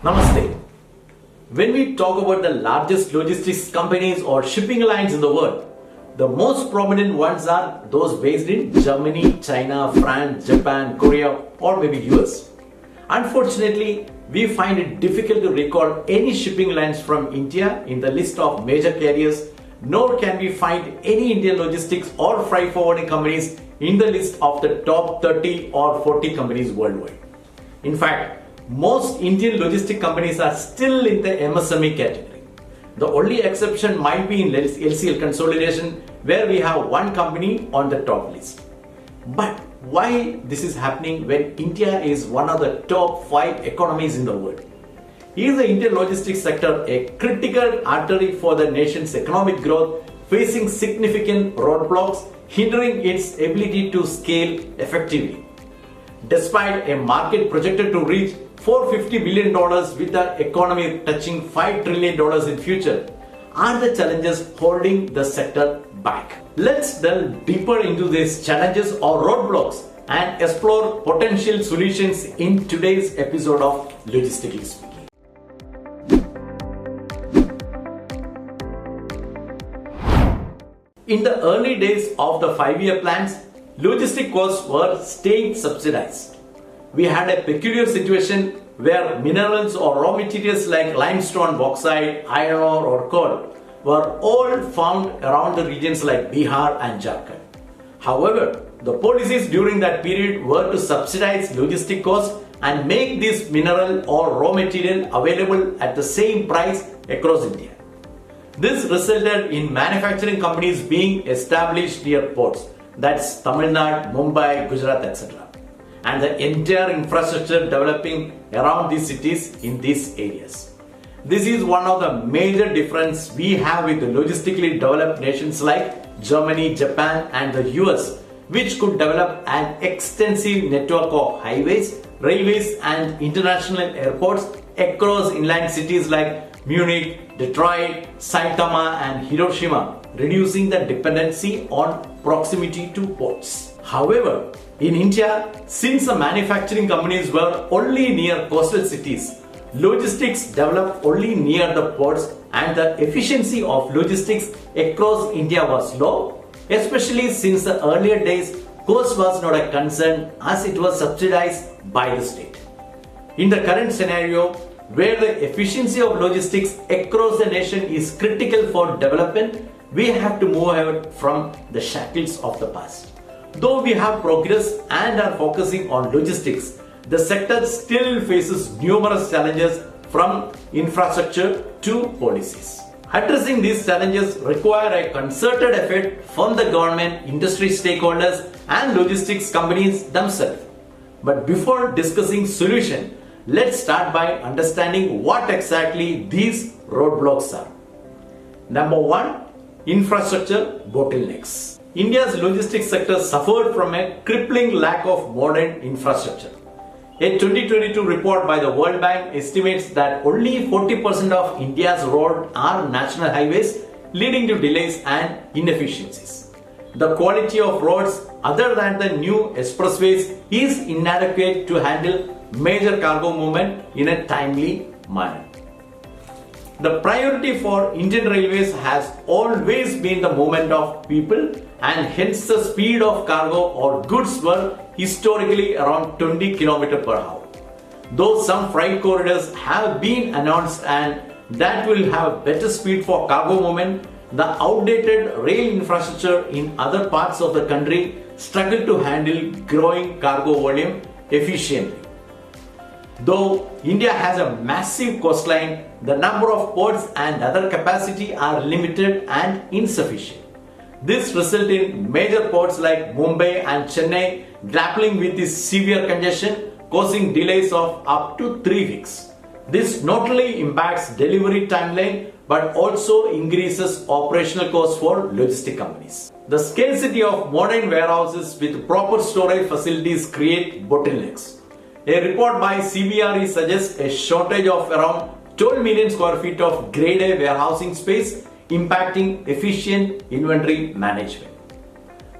Namaste. When we talk about the largest logistics companies or shipping lines in the world, the most prominent ones are those based in Germany, China, France, Japan, Korea, or maybe US. Unfortunately, we find it difficult to recall any shipping lines from India in the list of major carriers, nor can we find any Indian logistics or freight forwarding companies in the list of the top 30 or 40 companies worldwide. In fact, most Indian logistic companies are still in the MSME category. The only exception might be in LCL consolidation, where we have one company on the top list. But why this is happening when India is one of the top 5 economies in the world? Is the Indian logistics sector a critical artery for the nation's economic growth, facing significant roadblocks, hindering its ability to scale effectively? Despite a market projected to reach $450 billion with the economy touching $5 trillion in future, are the challenges holding the sector back? Let's delve deeper into these challenges or roadblocks and explore potential solutions in today's episode of Logistically Speaking. In the early days of the 5-year plans, logistic costs were staying subsidized. We had a peculiar situation where minerals or raw materials like limestone, bauxite, iron ore or coal were all found around the regions like Bihar and Jharkhand. However, the policies during that period were to subsidize logistic costs and make this mineral or raw material available at the same price across India. This resulted in manufacturing companies being established near ports, that's Tamil Nadu, Mumbai, Gujarat, etc., and the entire infrastructure developing around these cities in these areas. This is one of the major differences we have with the logistically developed nations like Germany, Japan and the US, which could develop an extensive network of highways, railways and international airports across inland cities like Munich, Detroit, Saitama and Hiroshima, reducing the dependency on proximity to ports. However, in India, since the manufacturing companies were only near coastal cities, logistics developed only near the ports and the efficiency of logistics across India was low, especially since the earlier days cost was not a concern as it was subsidized by the state. In the current scenario, where the efficiency of logistics across the nation is critical for development, we have to move ahead from the shackles of the past. Though we have progressed and are focusing on logistics, the sector still faces numerous challenges from infrastructure to policies. Addressing these challenges require a concerted effort from the government, industry stakeholders and logistics companies themselves. But before discussing solution, let's start by understanding what exactly these roadblocks are. Number 1. Infrastructure bottlenecks. India's logistics sector suffered from a crippling lack of modern infrastructure. A 2022 report by the World Bank estimates that only 40% of India's roads are national highways, leading to delays and inefficiencies. The quality of roads other than the new expressways is inadequate to handle major cargo movement in a timely manner. The priority for Indian Railways has always been the movement of people, and hence the speed of cargo or goods were historically around 20 km per hour. Though some freight corridors have been announced and that will have better speed for cargo movement, the outdated rail infrastructure in other parts of the country struggle to handle growing cargo volume efficiently. Though India has a massive coastline, the number of ports and other capacity are limited and insufficient. This results in major ports like Mumbai and Chennai grappling with this severe congestion, causing delays of up to 3 weeks. This not only impacts delivery timeline but also increases operational costs for logistic companies. The scarcity of modern warehouses with proper storage facilities create bottlenecks. A report by CBRE suggests a shortage of around 12 million square feet of grade A warehousing space, impacting efficient inventory management.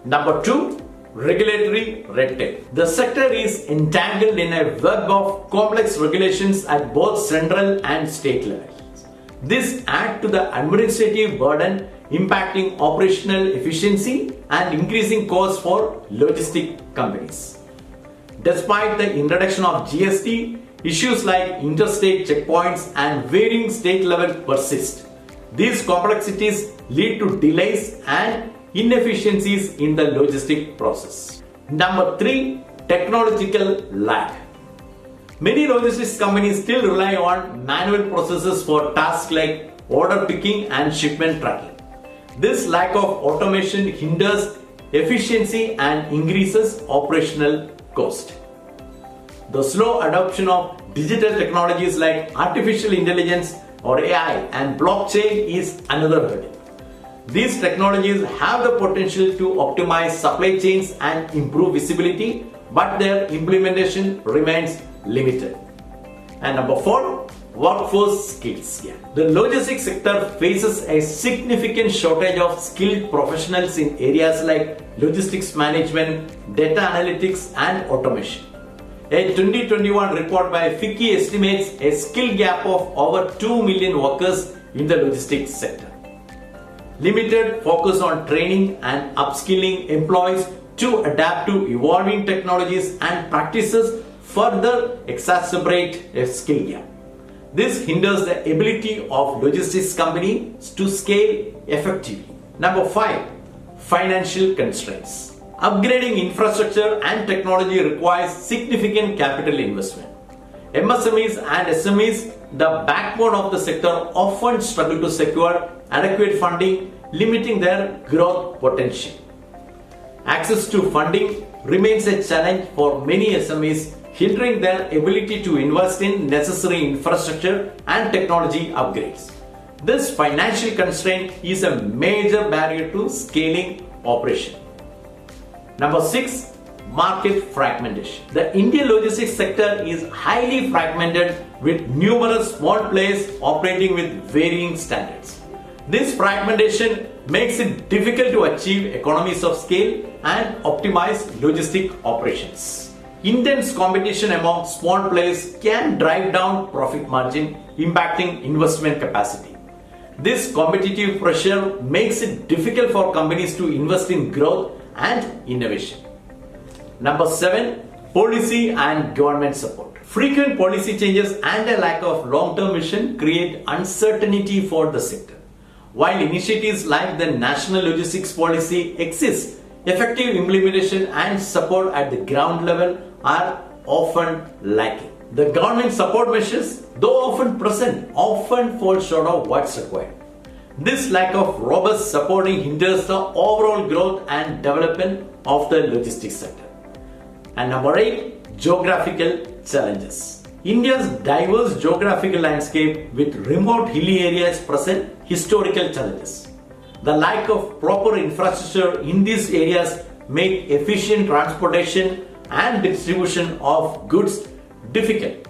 Number 2. regulatory red tape. The sector is entangled in a web of complex regulations at both central and state levels. This adds to the administrative burden, impacting operational efficiency and increasing costs for logistic companies. Despite the introduction of GST, issues like interstate checkpoints and varying state level persist. These complexities lead to delays and inefficiencies in the logistic process. Number 3, technological lag. Many logistics companies still rely on manual processes for tasks like order picking and shipment tracking. This lack of automation hinders efficiency and increases operational cost. The slow adoption of digital technologies like artificial intelligence or AI and blockchain is another hurdle. These technologies have the potential to optimize supply chains and improve visibility, but their implementation remains limited. And number 4, workforce skills. The logistics sector faces a significant shortage of skilled professionals in areas like logistics management, data analytics, and automation. A 2021 report by FICCI estimates a skill gap of over 2 million workers in the logistics sector. Limited focus on training and upskilling employees to adapt to evolving technologies and practices further exacerbate a skill gap. This hinders the ability of logistics companies to scale effectively. Number 5, financial constraints. Upgrading infrastructure and technology requires significant capital investment. MSMEs and SMEs, the backbone of the sector, often struggle to secure adequate funding, limiting their growth potential. Access to funding remains a challenge for many SMEs, hindering their ability to invest in necessary infrastructure and technology upgrades. This financial constraint is a major barrier to scaling operation. Number 6, market fragmentation. The Indian logistics sector is highly fragmented with numerous small players operating with varying standards. This fragmentation makes it difficult to achieve economies of scale and optimize logistic operations. Intense competition among small players can drive down profit margin, impacting investment capacity. This competitive pressure makes it difficult for companies to invest in growth and innovation. Number 7, policy and government support. Frequent policy changes and a lack of long-term vision create uncertainty for the sector. While initiatives like the National Logistics Policy exist, effective implementation and support at the ground level are often lacking. The government support measures, though often present, often fall short of what's required. This lack of robust supporting hinders the overall growth and development of the logistics sector. And number 8, geographical challenges. India's diverse geographical landscape with remote hilly areas present historical challenges. The lack of proper infrastructure in these areas make efficient transportation and distribution of goods difficult.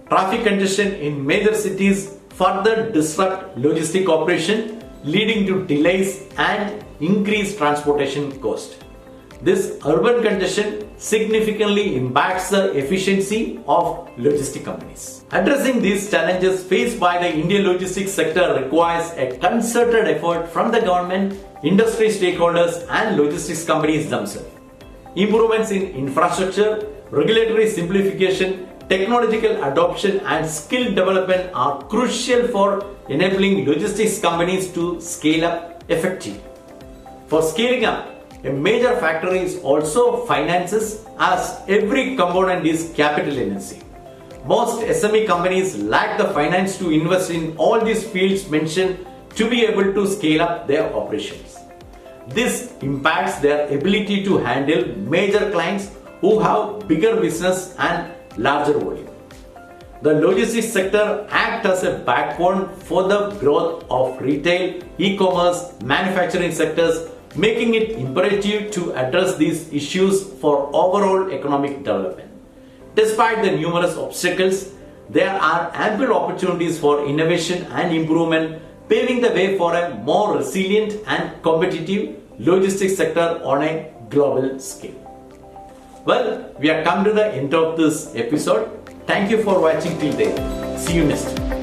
Traffic congestion in major cities further disrupt logistic operation, leading to delays and increased transportation cost. This urban congestion significantly impacts the efficiency of logistic companies. Addressing these challenges faced by the Indian logistics sector requires a concerted effort from the government, industry stakeholders, and logistics companies themselves. Improvements in infrastructure, regulatory simplification, technological adoption, and skill development are crucial for enabling logistics companies to scale up effectively. For scaling up, a major factor is also finances, as every component is capital intensive. Most SME companies lack the finance to invest in all these fields mentioned to be able to scale up their operations. This impacts their ability to handle major clients who have bigger business and larger volume. The logistics sector acts as a backbone for the growth of retail, e-commerce, manufacturing sectors, making it imperative to address these issues for overall economic development. Despite the numerous obstacles, there are ample opportunities for innovation and improvement, paving the way for a more resilient and competitive logistics sector on a global scale. Well, we have come to the end of this episode. Thank you for watching till then. See you next time.